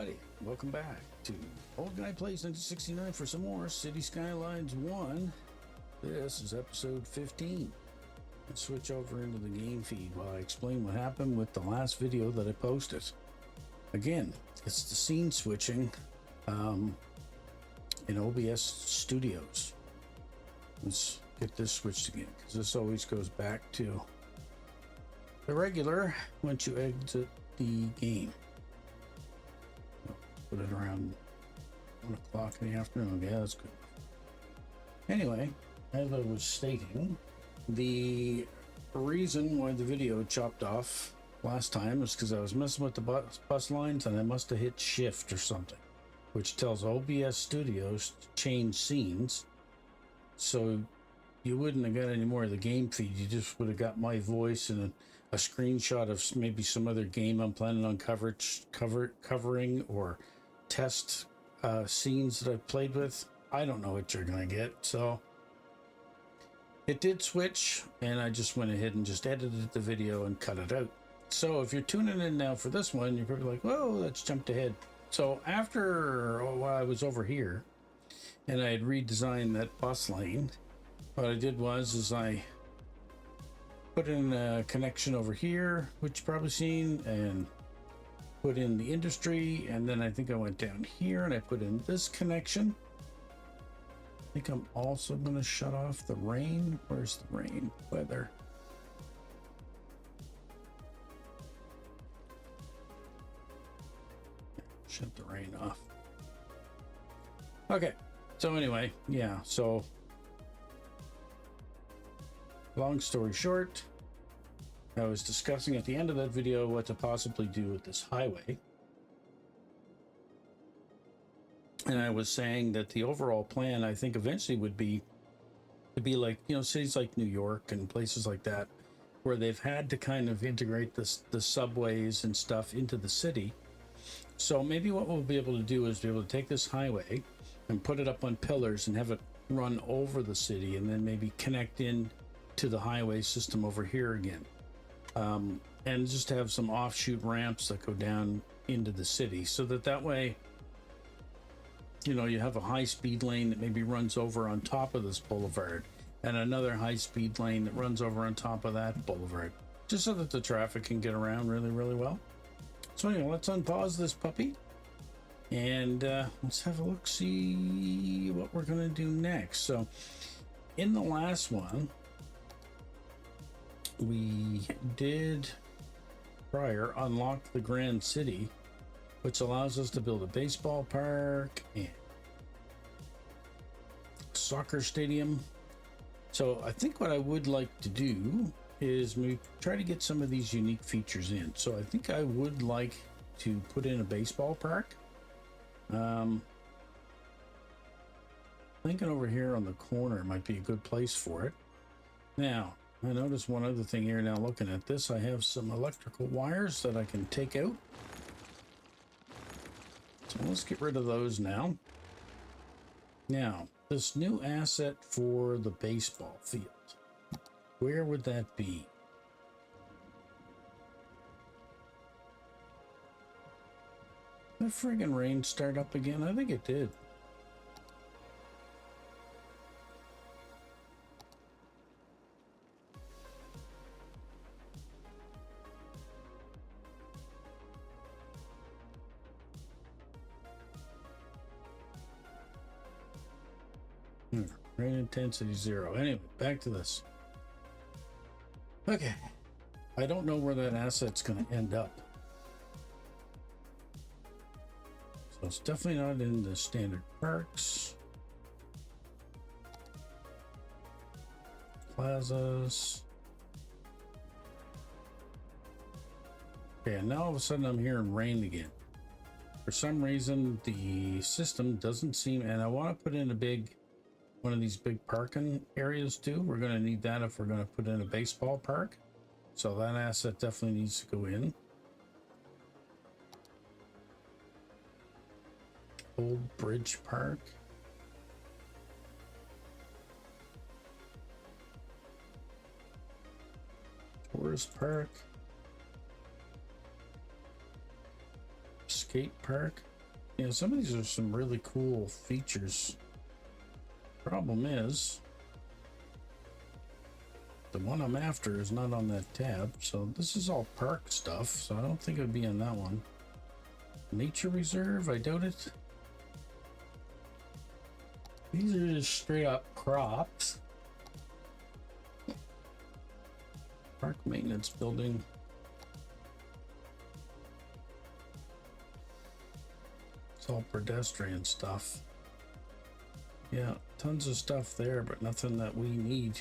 everybody, welcome back to Old Guy Plays 1969 for some more City Skylines 1. This is episode 15. Let's switch over into the game feed while I explain what happened with the last video that I posted. Again, it's the scene switching in OBS Studios. Let's get this switched again, because this always goes back to the regular once you exit the game. Put it around 1 o'clock in the afternoon. Yeah, that's good. Anyway, as I was stating, the reason why the video chopped off last time was because I was messing with the bus lines and I must have hit shift or something, which tells OBS Studios to change scenes. So you wouldn't have got any more of the game feed. You just would have got my voice and a screenshot of maybe some other game I'm planning on covering or test scenes that I've played with. I don't know what you're gonna get. So it did switch, and I just went ahead and just edited the video and cut it out. So if you're tuning in now for this one, you're probably like, whoa, that's jumped ahead. So after while I was over here and I had redesigned that bus lane, what I did was I put in a connection over here, which you've probably seen, and put in the industry, and then I think I went down here and I put in this connection. I think I'm also going to shut off the rain. Where's the rain weather? Shut the rain off. Okay, so anyway, yeah, so long story short, I was discussing at the end of that video what to possibly do with this highway. And I was saying that the overall plan, I think eventually would be to be like, you know, cities like New York and places like that, where they've had to kind of integrate the subways and stuff into the city. So maybe what we'll be able to do is be able to take this highway and put it up on pillars and have it run over the city, and then maybe connect in to the highway system over here again. And just have some offshoot ramps that go down into the city, so that way, you know, you have a high-speed lane that maybe runs over on top of this boulevard, and another high-speed lane that runs over on top of that boulevard, just so that the traffic can get around really, really well. So anyway, let's unpause this puppy, and let's have a look, see what we're going to do next. So in the last one, we did prior unlock the Grand City, which allows us to build a baseball park and soccer stadium. So I think what I would like to do is maybe try to get some of these unique features in. So I think I would like to put in a baseball park. Thinking over here on the corner might be a good place for it. Now, I noticed one other thing here. Now looking at this, I have some electrical wires that I can take out. So let's get rid of those now. Now, this new asset for the baseball field, where would that be? Did the friggin' rain start up again? I think it did. Rain intensity 0. Anyway, back to this. Okay. I don't know where that asset's going to end up. So it's definitely not in the standard parks. Plazas. Okay, and now all of a sudden I'm hearing rain again. For some reason, the system doesn't seem, and I want to put in one of these big parking areas too. We're going to need that if we're going to put in a baseball park. So that asset definitely needs to go in. Old Bridge Park. Tourist Park. Skate Park. Yeah, some of these are some really cool features. Problem is, the one I'm after is not on that tab, so this is all park stuff, so I don't think it would be on that one. Nature reserve, I doubt it. These are just straight up crops. Park maintenance building. It's all pedestrian stuff. Yeah, tons of stuff there, but nothing that we need.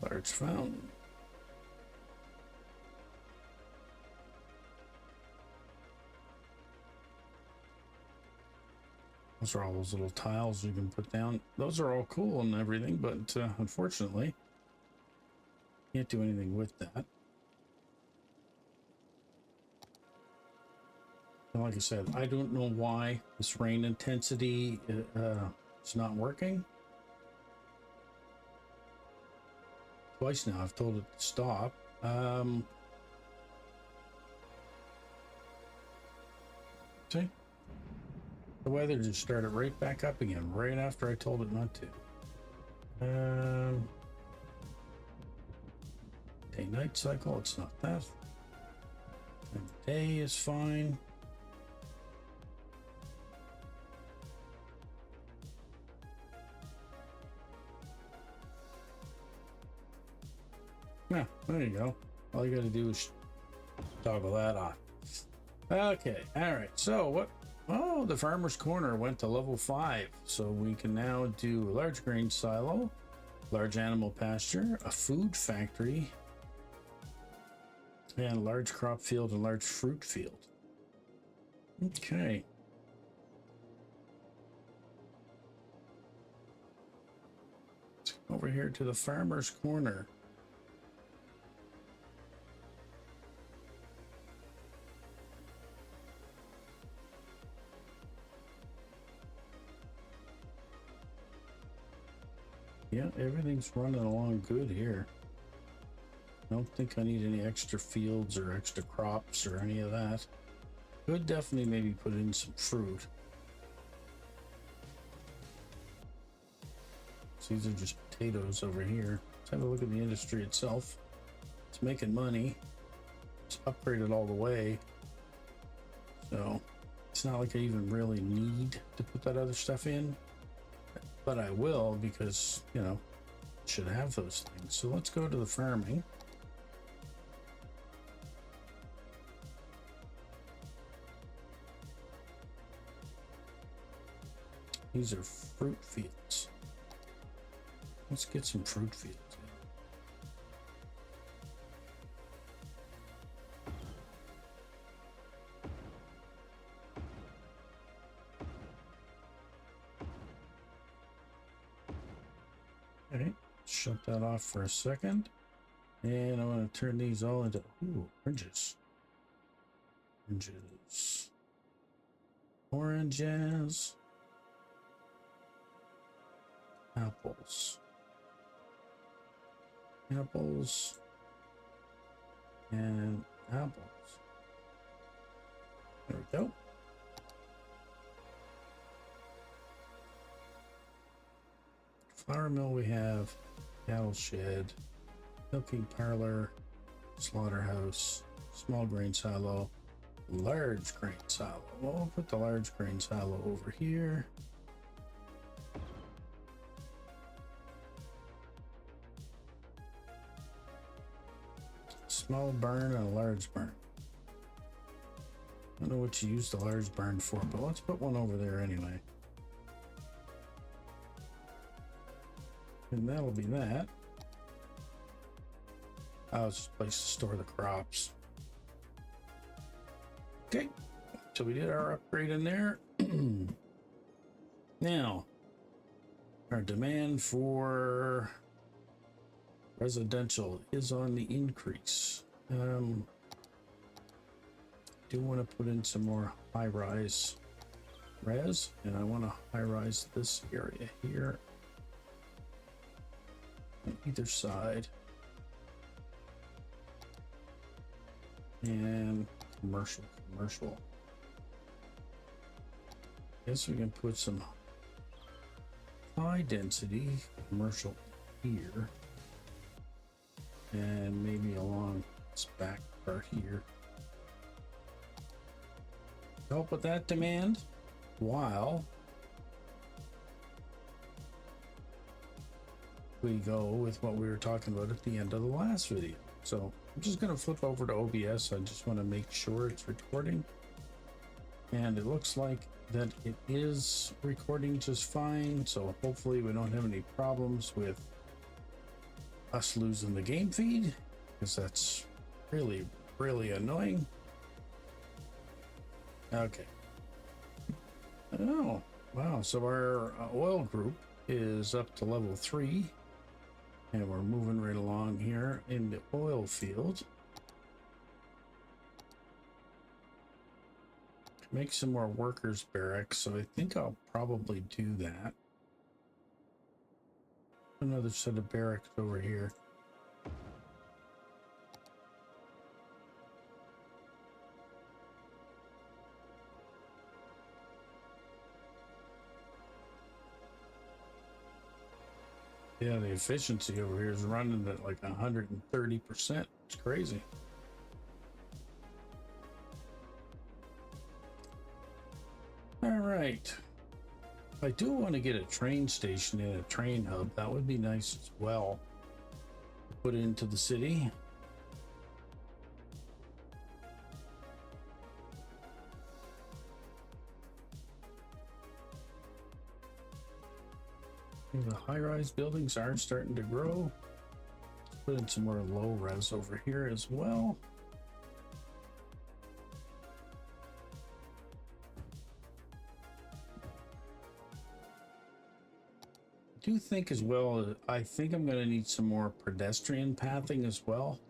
Large fountain. Those are all those little tiles you can put down. Those are all cool and everything, but unfortunately, can't do anything with that. And like I said, I don't know why this rain intensity is not working. Twice now I've told it to stop. See? The weather just started right back up again, right after I told it not to. Day-night cycle, it's not that. And day is fine. Yeah, there you go. All you gotta do is toggle that on. Okay, all right. So what? Oh, the farmer's corner went to level 5, so we can now do a large grain silo, large animal pasture, a food factory, and a large crop field and large fruit field. Okay. Let's go over here to the farmer's corner. Yeah, everything's running along good here. I don't think I need any extra fields or extra crops or any of that. Could definitely maybe put in some fruit. So these are just potatoes over here. Let's have a look at the industry itself. It's making money. It's upgraded all the way. So it's not like I even really need to put that other stuff in. But I will because, you know, should have those things. So let's go to the farming. These are fruit fields. Let's get some fruit fields. Okay, shut that off for a second. And I want to turn these all into, ooh, oranges. Oranges. Oranges. Apples. Apples. And apples. There we go. Flour mill we have, cattle shed, milking parlor, slaughterhouse, small grain silo, large grain silo. Well, we'll put the large grain silo over here. Small barn and a large barn. I don't know what you use the large barn for, but let's put one over there anyway. And that'll be that. Oh, it's just a place to store the crops. Okay, so we did our upgrade in there. Now, our demand for residential is on the increase. Do want to put in some more high-rise res, and I want to high-rise this area here. on either side. And commercial. Guess we can put some high density commercial here. And maybe along this back part here. Help with that demand while we go with what we were talking about at the end of the last video. So I'm just going to flip over to OBS. I just want to make sure it's recording. And it looks like that it is recording just fine. So hopefully we don't have any problems with us losing the game feed, because that's really, really annoying. Okay. Oh, wow. So our oil group is up to level 3. And we're moving right along here in the oil field. Make some more workers' barracks, so I think I'll probably do that. Another set of barracks over here. Yeah, the efficiency over here is running at like 130%. It's crazy. All right. I do want to get a train station and a train hub. That would be nice as well. Put into the city. The high-rise buildings are starting to grow. Put in some more low-res over here as well. I do think as well, I think I'm going to need some more pedestrian pathing as well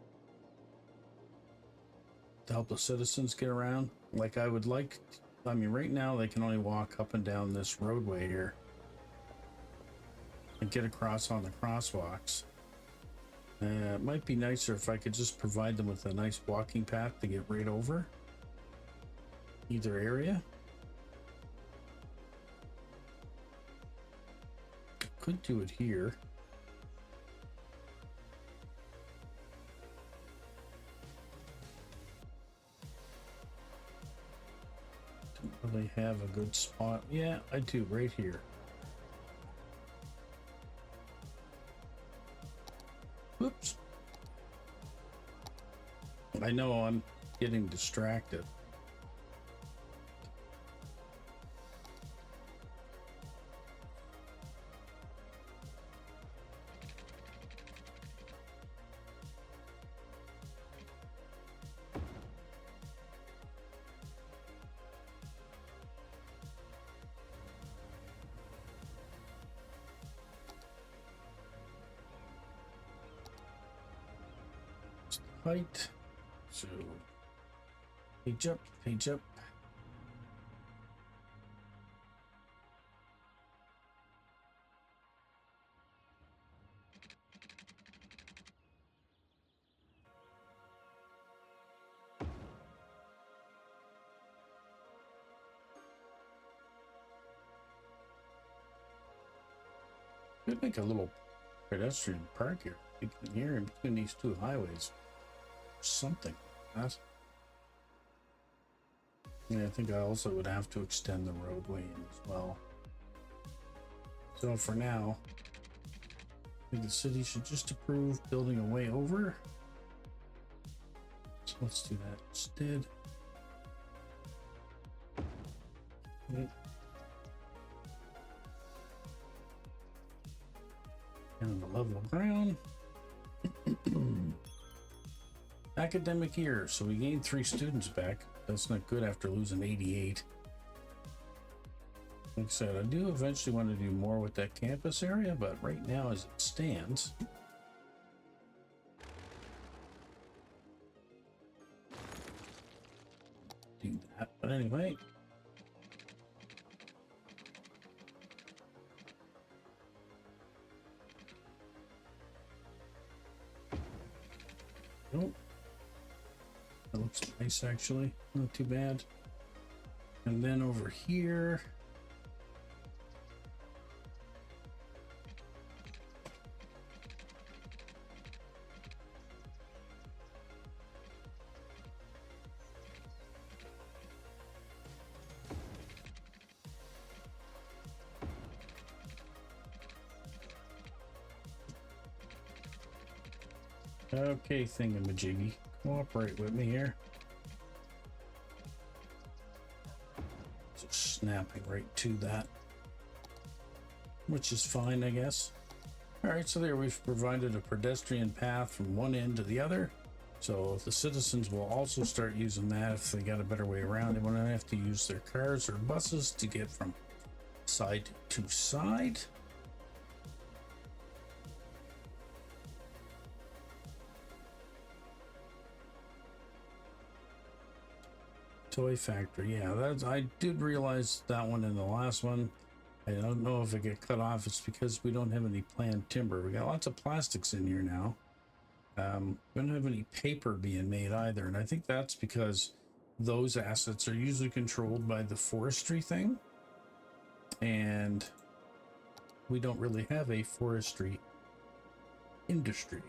to help the citizens get around. Like I would like, I mean, right now they can only walk up and down this roadway here and get across on the crosswalks. It might be nicer if I could just provide them with a nice walking path to get right over either area. Could do it here. Don't really have a good spot. Yeah, I do right here. Whoops. I know I'm getting distracted. Height. So page up, page up. Could make a little pedestrian park here in between these two highways. Something. That's, yeah, I think I also would have to extend the roadway in as well. So for now, I think the city should just approve building a way over. So let's do that instead. Okay. And the level ground. Academic year, so we gained 3 students back. That's not good after losing 88. Like I said, I do eventually want to do more with that campus area, but right now as it stands, do that. But anyway, Oh, that looks nice actually. Not too bad. And then over here, okay, thingamajiggy, cooperate with me here. Just snapping right to that, which is fine, I guess. All right, so there we've provided a pedestrian path from one end to the other. So the citizens will also start using that if they got a better way around. They won't have to use their cars or buses to get from side to side. Toy factory, yeah, that's, I did realize that one in the last one. I don't know if it got cut off. It's because we don't have any planned timber. We got lots of plastics in here now. We don't have any paper being made either, and I think that's because those assets are usually controlled by the forestry thing, and we don't really have a forestry industry.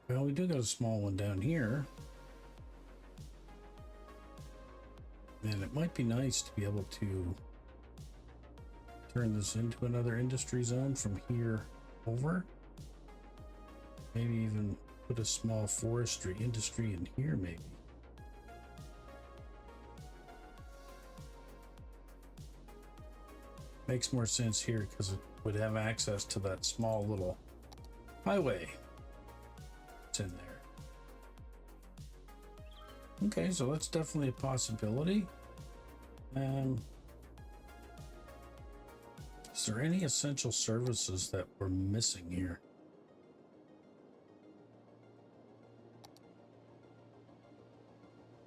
Well, we do got a small one down here. And it might be nice to be able to turn this into another industry zone from here over. Maybe even put a small forestry industry in here, maybe. Makes more sense here because it would have access to that small little highway. It's in there. Okay, so that's definitely a possibility. Is there any essential services that we're missing here?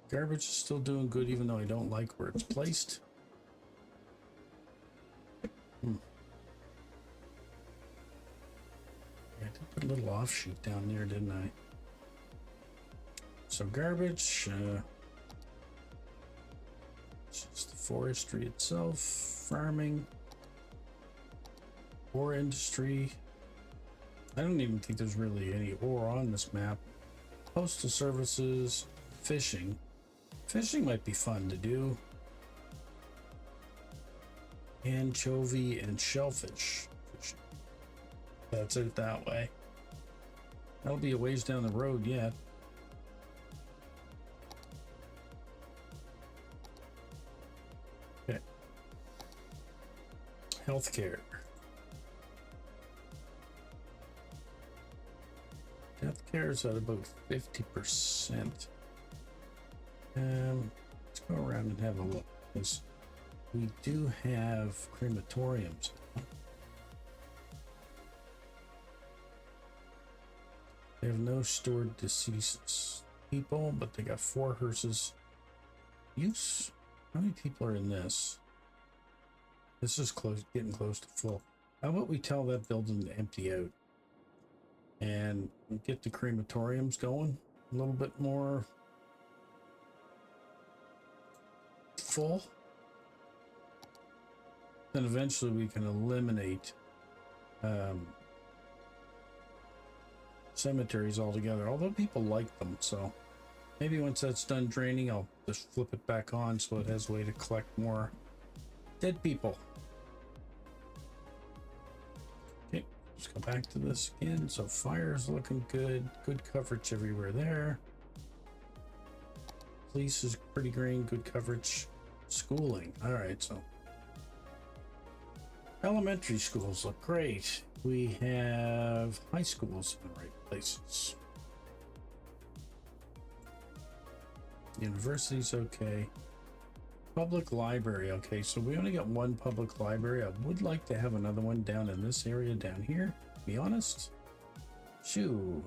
Garbage is still doing good, even though I don't like where it's placed. I did put a little offshoot down there, didn't I? So garbage, it's just the forestry itself, farming, ore industry. I don't even think there's really any ore on this map. Postal services, fishing. Fishing might be fun to do. Anchovy and shellfish. That's it that way. That'll be a ways down the road yet. Okay. Healthcare. Healthcare is at about 50%. Let's go around and have a look. Because we do have crematoriums. They have no stored deceased people, but they got 4 hearses. Use. How many people are in this? This is close, getting close to full. How about we tell that building to empty out and get the crematoriums going a little bit more full? Then eventually we can eliminate cemeteries altogether, although people like them. So maybe once that's done draining, I'll just flip it back on so it has a way to collect more dead people. Okay, let's go back to this again. So fire is looking good. Good coverage everywhere there. Police is pretty green. Good coverage. Schooling. All right, so elementary schools look great. We have high schools in the right places. University's okay. Public library, okay, so we only got one public library. I would like to have another one down in this area down here, to be honest. Shoo.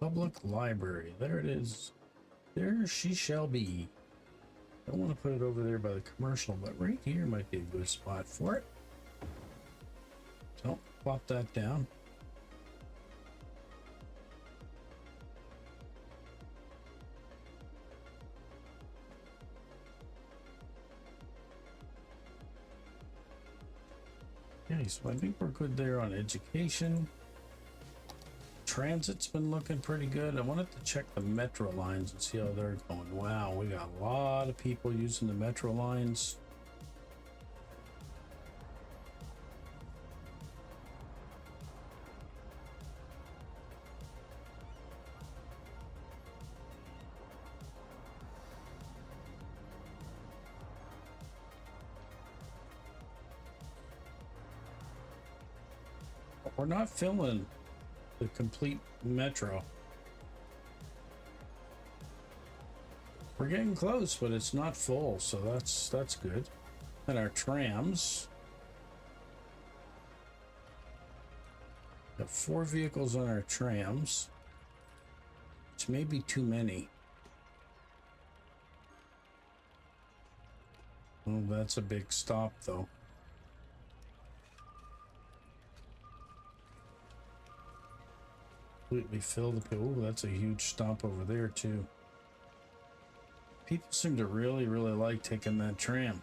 Public library. There it is. There she shall be. I don't want to put it over there by the commercial, but right here might be a good spot for it. So plop that down. Okay, so I think we're good there on education. Transit's been looking pretty good. I wanted to check the metro lines and see how they're going. Wow, we got a lot of people using the metro lines. We're not filling the complete metro. We're getting close, but it's not full, so that's good. And our trams. Got 4 vehicles on our trams, which may be too many. Oh, that's a big stop, though. Completely fill the. Oh, that's a huge stop over there too. People seem to really like taking that tram.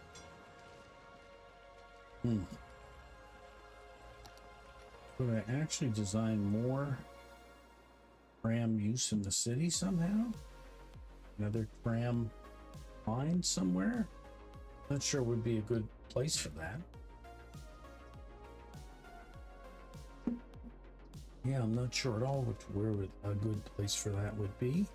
Could I actually design more tram use in the city somehow? Another tram line somewhere? Not sure would be a good place for that. Yeah, I'm not sure at all where a good place for that would be.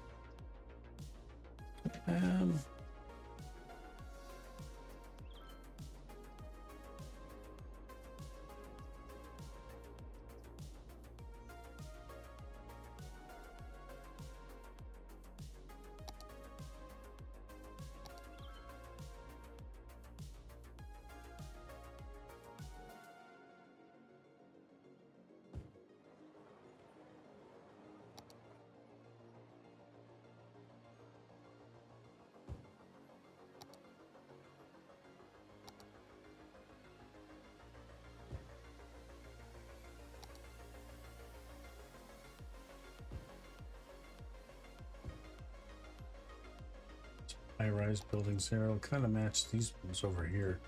High-rise buildings here will kind of match these ones over here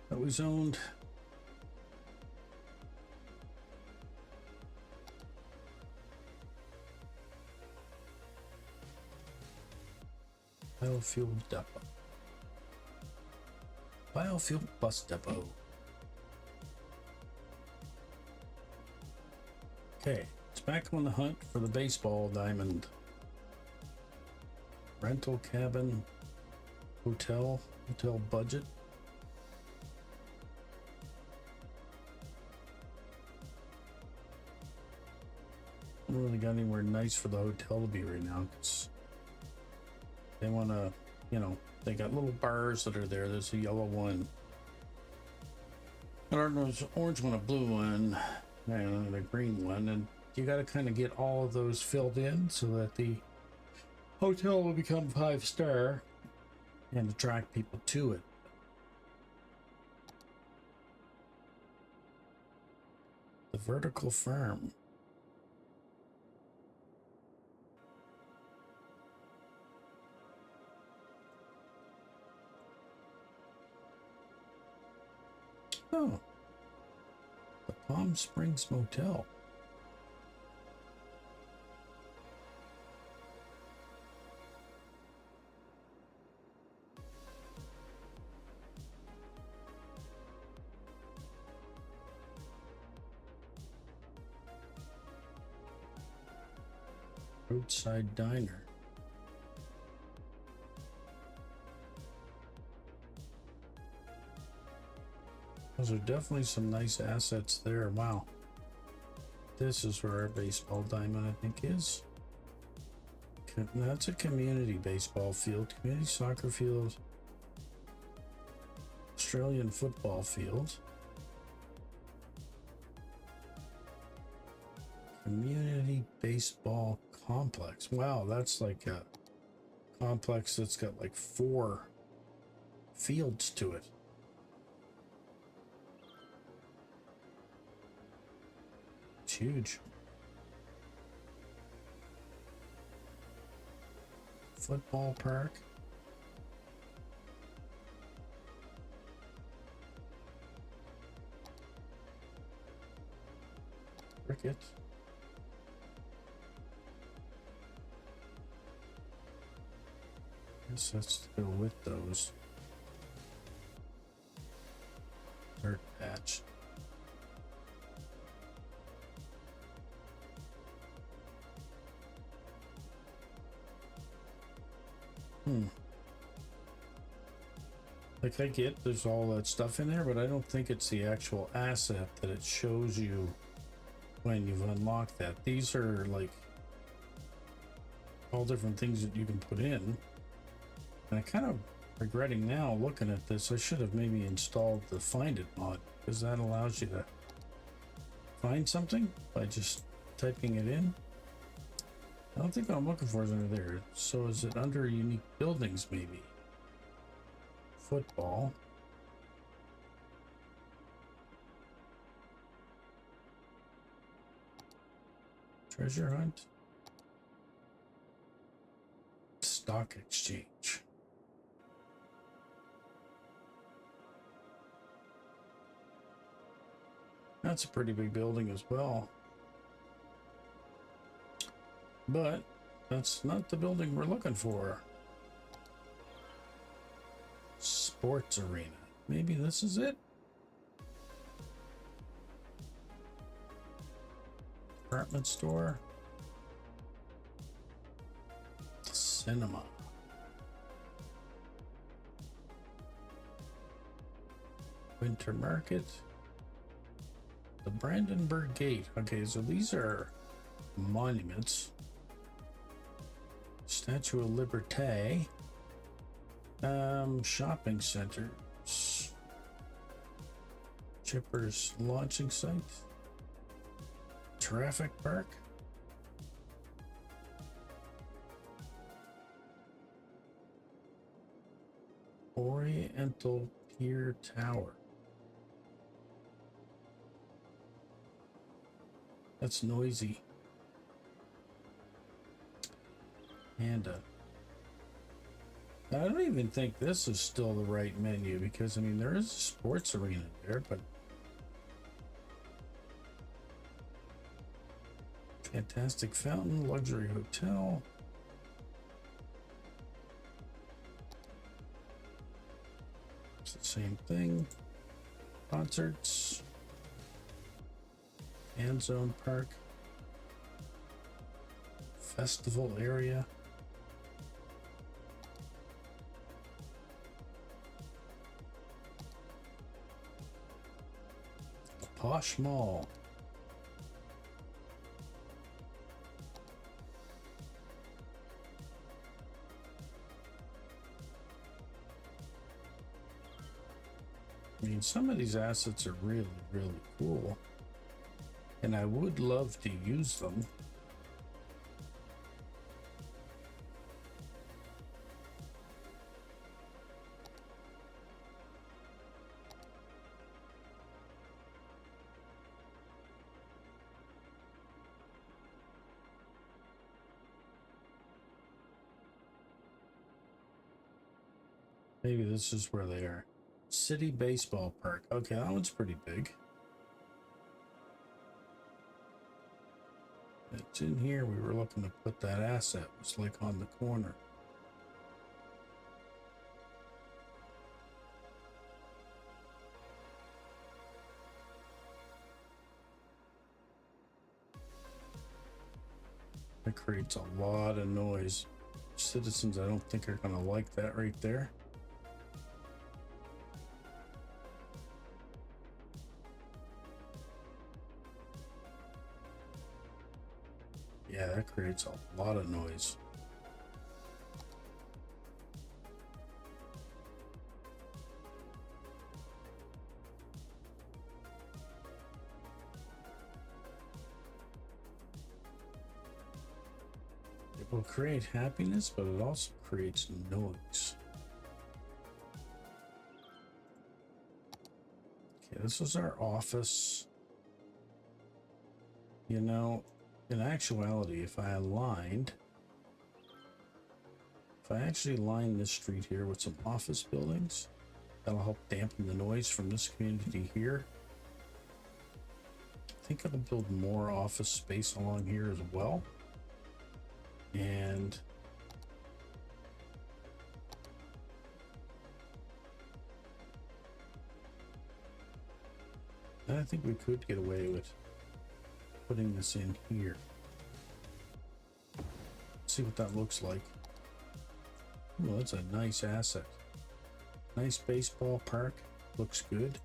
that we zoned. Biofuel depot. Biofuel bus depot. Okay, it's back on the hunt for the baseball diamond. Rental cabin, hotel budget. I haven't really got anywhere nice for the hotel to be right now because they want to, you know, they got little bars that are there. There's a yellow one. I don't know, there's an orange one, a blue one, and a green one, and you got to kind of get all of those filled in so that the hotel will become 5-star and attract people to it. The vertical farm. Oh, the Palm Springs Motel. Roadside diner. Those are definitely some nice assets there. Wow. This is where our baseball diamond, I think, is. That's a community baseball field, community soccer field, Australian football field, community baseball complex. Wow, that's like a complex that's got like 4 fields to it. It's huge. Football park. Cricket. I guess that's to go with those. Dirt patch. Like I get there's all that stuff in there, but I don't think it's the actual asset that it shows you when you've unlocked that. These are like all different things that you can put in. And I kind of regretting now looking at this, I should have maybe installed the Find It mod, because that allows you to find something by just typing it in. I don't think what I'm looking for is under there. So is it under unique buildings maybe? Football. Treasure hunt. Stock exchange. That's a pretty big building as well. But that's not the building we're looking for. Sports arena. Maybe this is it? Department store. Cinema. Winter market. The Brandenburg Gate. Okay, so these are monuments. Statue of Liberté. Shopping centers. Chippers launching site. Traffic park. Oriental Pier Tower. That's noisy. And I don't even think this is still the right menu, because I mean there is a sports arena there, but fantastic fountain, luxury hotel. It's the same thing. Concerts. Fan zone park. Festival area. The Posh Mall. I mean, some of these assets are really, really cool, and I would love to use them. Maybe this is where they are. City Baseball Park. Okay, that one's pretty big. It's in here. We were looking to put that asset. It's like on the corner. That creates a lot of noise. Citizens, I don't think are gonna like that right there. Yeah, that creates a lot of noise. will create happiness, but it also creates noise. Okay, this is our office. You know, in actuality, if I actually line this street here with some office buildings, that'll help dampen the noise from this community here. I think I'll build more office space along here as well. And I think we could get away with putting this in here. See what that looks like. Well, that's a nice asset. Nice baseball park. Looks good.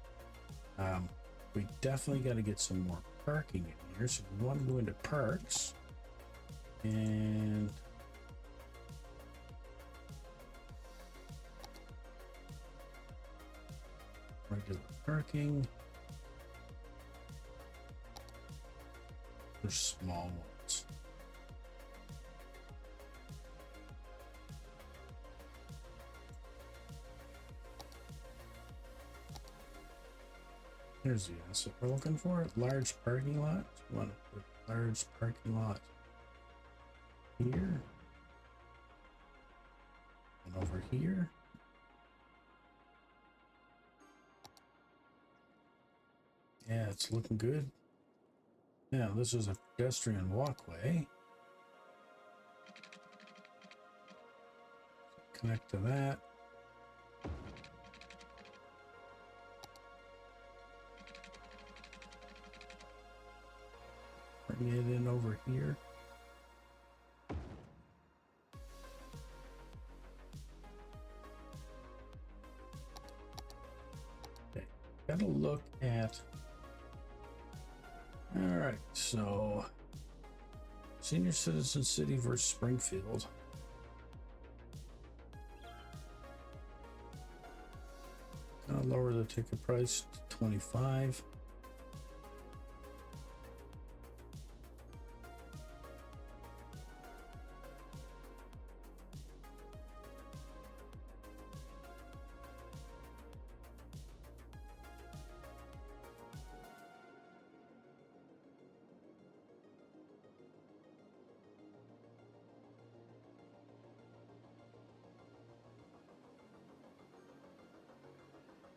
We definitely got to get some more parking in here. So we want to go into parks. And regular parking. There's small ones. There's the asset we're looking for. Large parking lot. We want to put large parking lot here and over here. Yeah, it's looking good. Now this is a pedestrian walkway. Connect to that. Bring it in over here. Okay, gotta look at. All right, so senior citizen city versus Springfield. Gonna lower the ticket price to 25.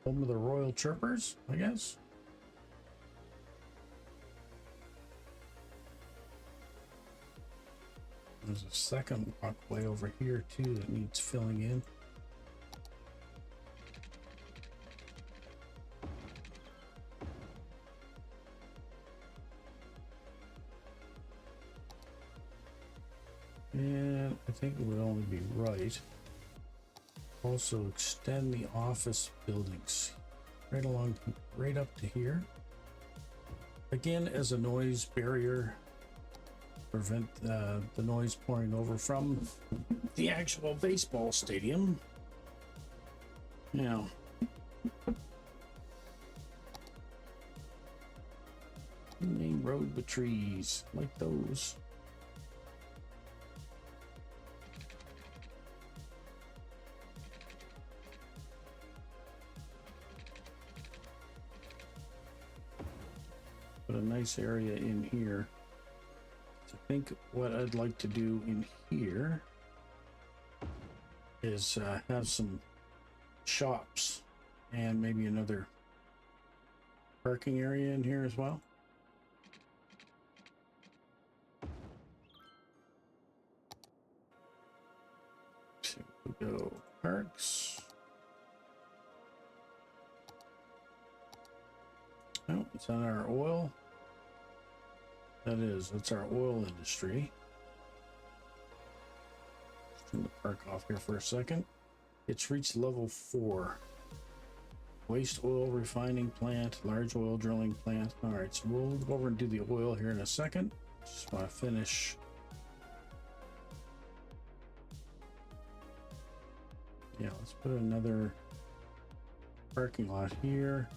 Home of the Royal Chirpers, I guess. There's a second walkway over here too that needs filling in. And I think it would only be right. Also extend the office buildings right up to here. Again, as a noise barrier, prevent the noise pouring over from the actual baseball stadium. Now, main road with trees like those. Put a nice area in here. So I think what I'd like to do in here is have some shops and maybe another parking area in here as well. So we'll go parks. Oh, it's on our oil. That's our oil industry. Let's turn the park off here for a second. It's reached level 4. Waste oil refining plant, large oil drilling plant. All right, so we'll go over and do the oil here in a second. Just want to finish. Yeah, let's put another parking lot here.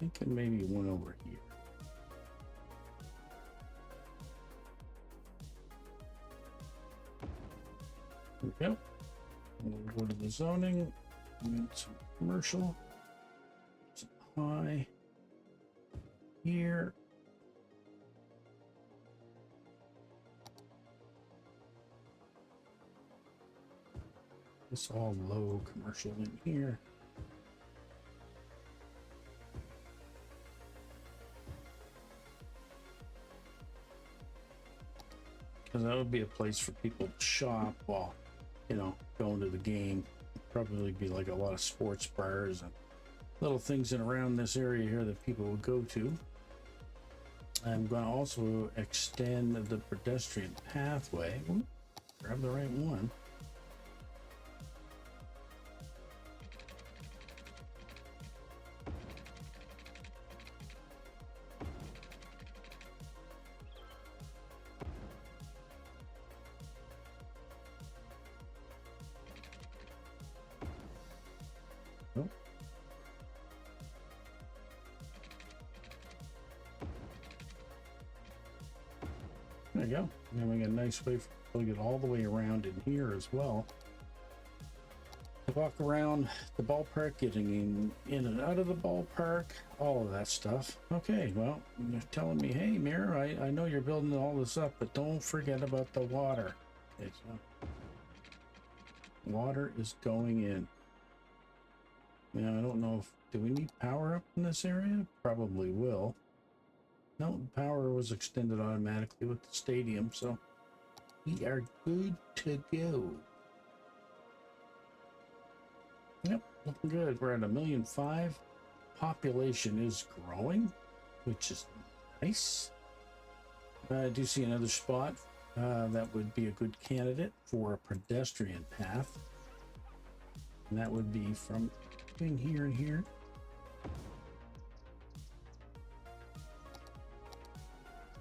thinking maybe one over here. There we go. We'll go to the zoning. Get some commercial. Some high. Here. It's all low commercial in here. Because that would be a place for people to shop while, you know, going to the game. Probably be like a lot of sports bars and little things in around this area here that people would go to. I'm going to also extend the pedestrian pathway. Ooh, grab the right one. Nope. There you go. And we got a nice way for people to get all the way around in here as well. To walk around the ballpark, getting in and out of the ballpark, all of that stuff. Okay, well, you're telling me, hey, Mirror, I know you're building all this up, but don't forget about the water. Okay, so water is going in. Now, I don't know if, do we need power up in this area? Probably will. No, power was extended automatically with the stadium, so we are good to go. Yep, looking good. We're at 1,000,005. Population is growing, which is nice. I do see another spot that would be a good candidate for a pedestrian path. And that would be from between here and here.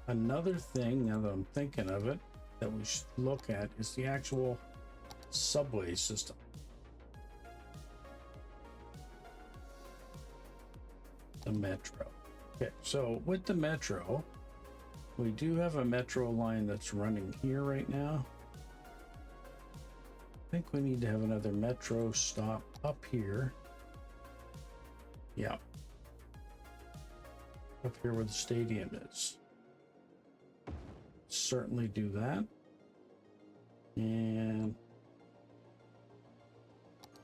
Another thing, now that I'm thinking of it, that we should look at is the actual subway system. The metro. Okay, so with the metro, we do have a metro line that's running here right now. I think we need to have another metro stop up here. Yeah. Up here where the stadium is. Certainly do that. And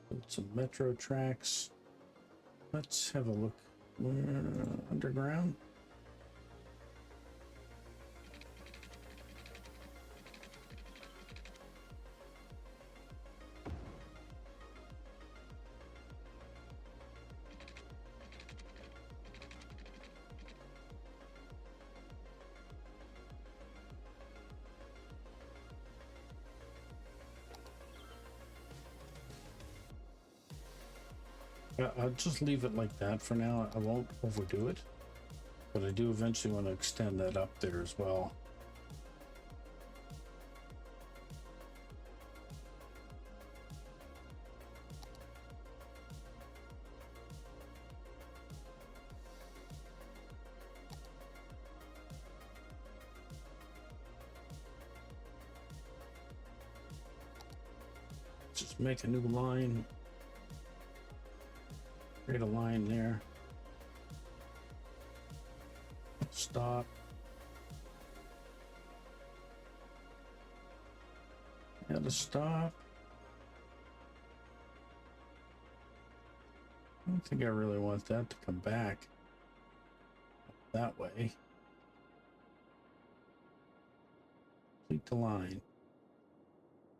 put some metro tracks. Let's have a look. Underground. I'll just leave it like that for now. I won't overdo it, but I do eventually want to extend that up there as well. Just make a new line. Create a line there. Stop. And a stop. I don't think I really want that to come back that way. Complete the line.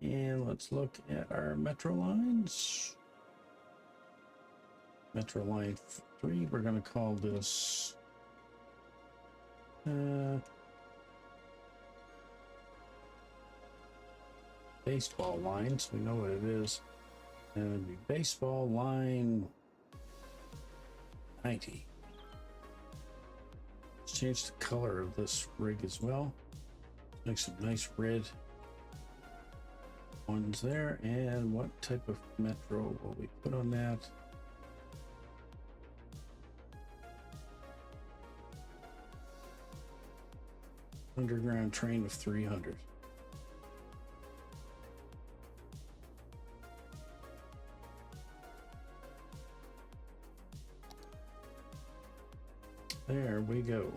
And let's look at our metro lines. Metro line 3, we're going to call this baseball line, so we know what it is. And it'd be baseball line 90. Let's change the color of this rig as well. Make some nice red ones there. And what type of metro will we put on that? underground train of 300. There we go.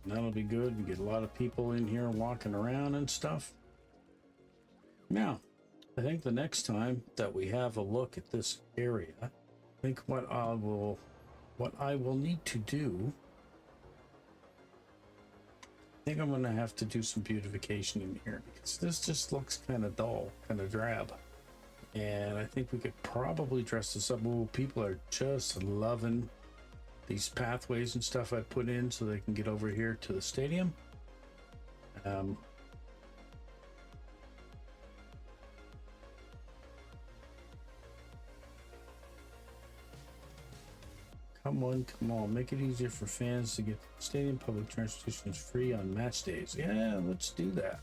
That'll be good. We get a lot of people in here walking around and stuff. Now, I think the next time that we have a look at this area, I think what I will need to do, I think I'm going to have to do some beautification in here because this just looks kind of dull, kind of drab. And I think we could probably dress this up. Ooh, people are just loving these pathways and stuff I put in so they can get over here to the stadium. Come on, make it easier for fans to get to the stadium. Public transportation is free on match days. Yeah, let's do that.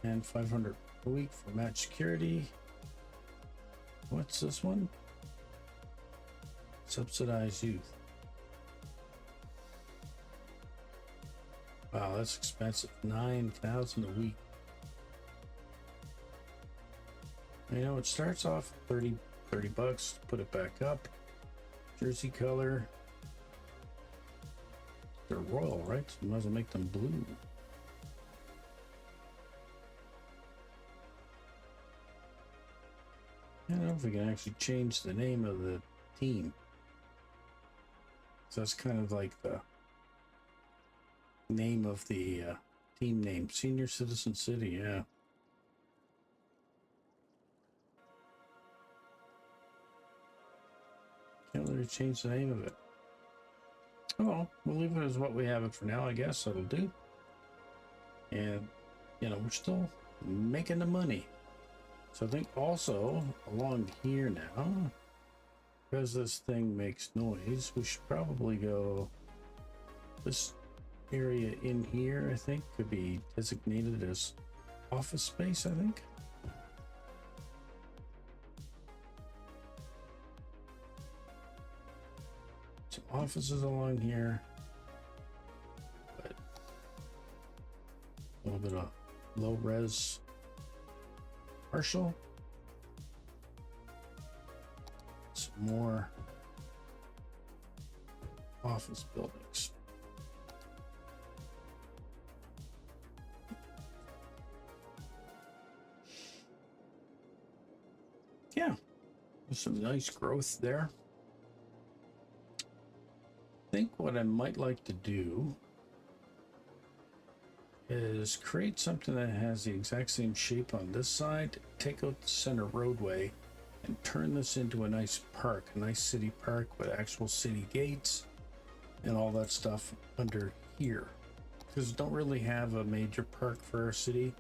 And 500 a week for match security. What's this one? Subsidized youth. Wow, that's expensive. 9,000 a week. You know, it starts off 30 bucks. Put it back up. Jersey color. They're royal, right? So you might as well make them blue. I don't know if we can actually change the name of the team. So that's kind of like the name of the team name. Senior Citizen City, yeah. Can't really change the name of it. Oh, well, we'll leave it as what we have it for now, I guess. That'll do. And, you know, we're still making the money. So I think also along here now, because this thing makes noise, we should probably go this area in here. I think could be designated as office space, I think. Some offices along here, but a little bit of low res partial. Some more office buildings. Yeah, there's some nice growth there. I think what I might like to do is create something that has the exact same shape on this side, take out the center roadway, and turn this into a nice park, a nice city park with actual city gates and all that stuff under here. Because we don't really have a major park for our city,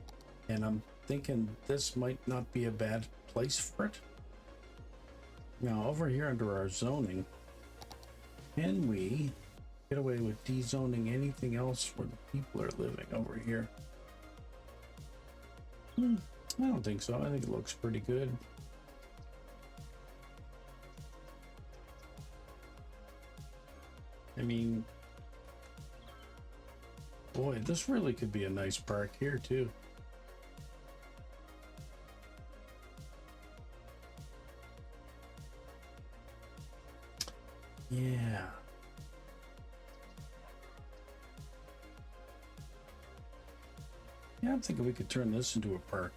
and I'm thinking this might not be a bad place for it. Now over here under our zoning, can we get away with dezoning anything else where the people are living over here? I don't think so. I think it looks pretty good. I mean, boy, this really could be a nice park here too. Yeah. Yeah, I'm thinking we could turn this into a park.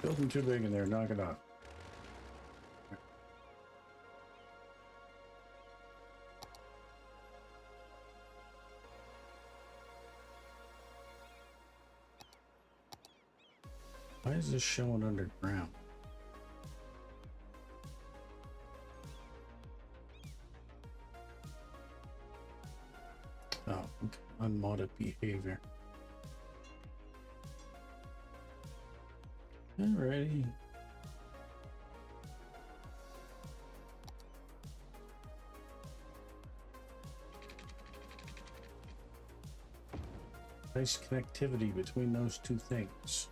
Building too big in there, knock it off. Why is this showing underground? Oh, okay. Unmodded behavior. Alrighty. Nice connectivity between those two things.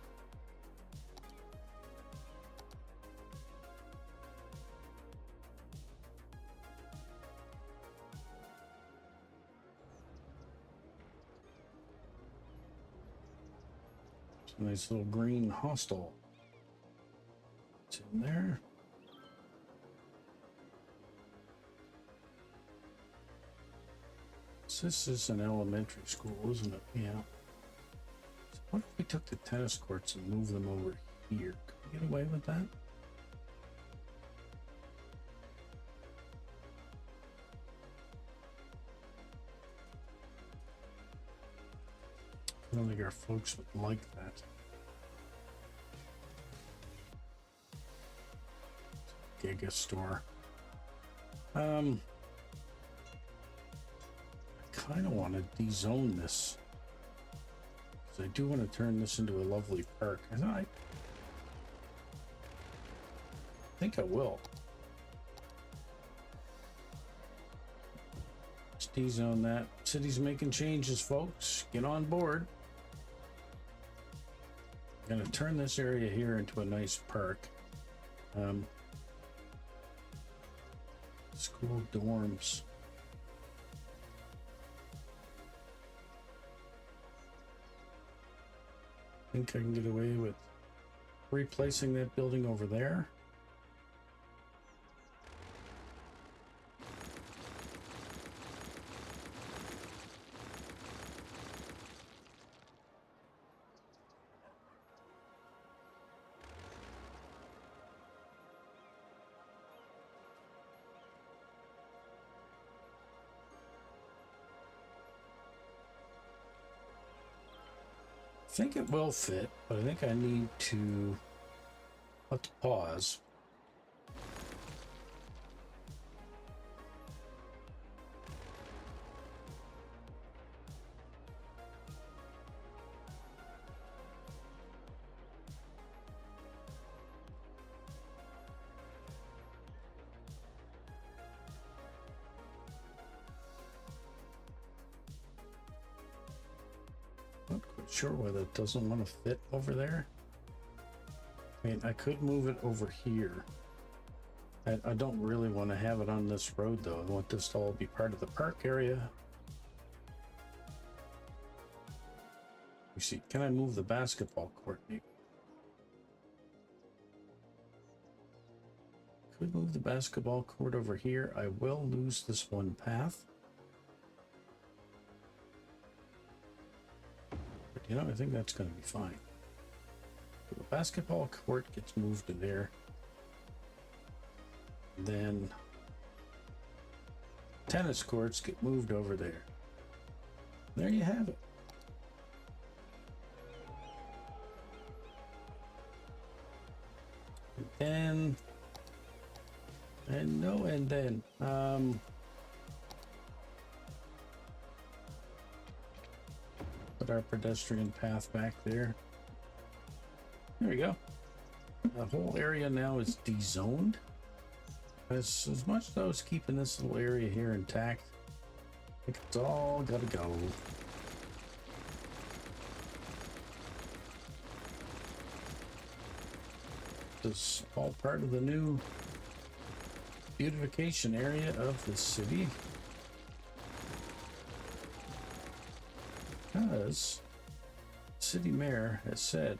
It's a nice little green hostel. It's in there. This is an elementary school, isn't it? Yeah. So what if we took the tennis courts and moved them over here? Could we get away with that? I don't think our folks would like that. Giga store. I kind of want to dezone this, because I do want to turn this into a lovely park. And I think I will. Let's dezone that. City's making changes, folks. Get on board. I'm going to turn this area here into a nice park. School dorms. I think I can get away with replacing that building over there. I think it will fit, but I think I need to let's pause. Not quite sure why that doesn't want to fit over there. I mean, I could move it over here. I don't really want to have it on this road, though. I want this to all be part of the park area. You see, can I move the basketball court, maybe? Could move the basketball court over here. I will lose this one path. But, you know, I think that's going to be fine. The basketball court gets moved to there. Then tennis courts get moved over there. There you have it. And then put our pedestrian path back there. There we go. The whole area now is dezoned. As much as I was keeping this little area here intact, I think it's all gotta go. This is all part of the new beautification area of the city. Because the city mayor has said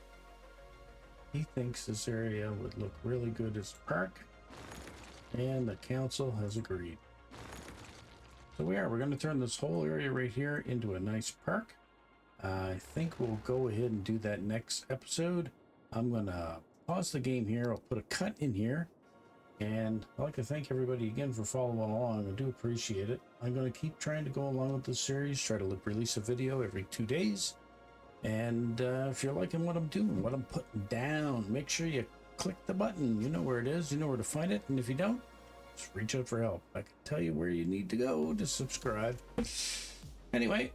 he thinks this area would look really good as a park, and the council has agreed. So we're going to turn this whole area right here into a nice park. I think we'll go ahead and do that next episode. I'm going to pause the game here. I'll put a cut in here. And I'd like to thank everybody again for following along. I do appreciate it. I'm going to keep trying to go along with this series, try to release a video every 2 days. And if you're liking what I'm doing, what I'm putting down, make sure you click the button. You know where it is. You know where to find it. And if you don't, just reach out for help. I can tell you where you need to go to subscribe. Anyway,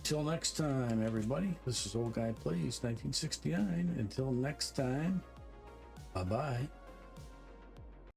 till next time, everybody. This is Old Guy Plays 1969. Until next time, Bye-bye.